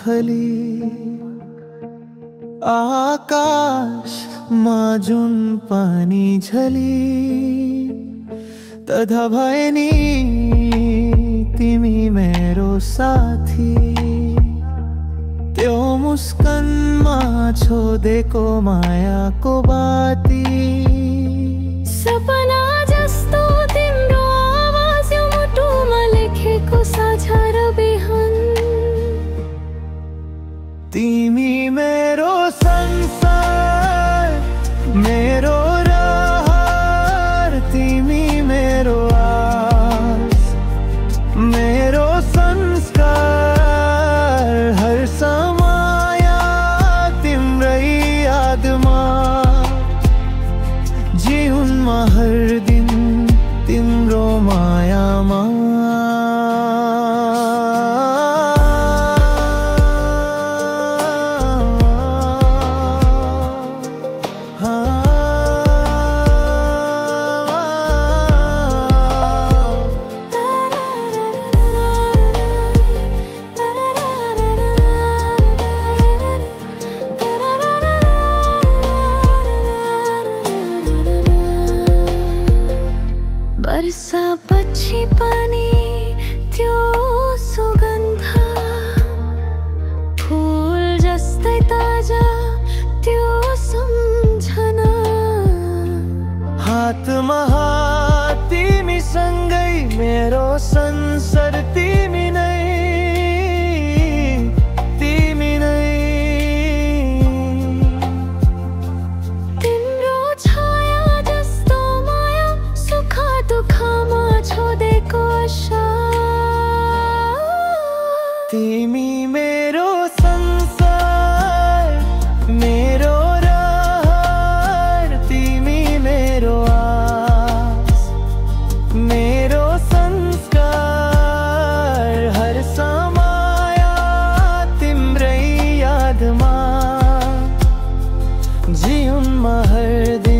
पंखली आकाश जुन पानी झली तधा भएनी तिमी मेरो साथी। त्यो मुस्कानमा छोडेको मायाको बाती सपना जस्तो तिम्रो आवाज यो मुटुमा लेखेको साझा र बिहान। तिमी मेरो संसार मेरो रहर तिमी मेरो आस मेरो संस्कार हर समय तिम्रै यादमा जीवनमा हर दिन तिम्रो मायामा। वर्षापछि पनि त्यो सुगन्ध फुल जस्तै ताजा त्यो सम्झना। हातमा हात तिमीसँगै मेरो संसार तिमी नै तिमी नै। तिम्रो छाया जस्तो माया सुख दुःखमा छोडेको आशा। तिमी मेरो संसार मेरो रहर तिमी मेरो आस मेरो संस्कार हर समय तिम्रै यादमा जीवनमा हर दिन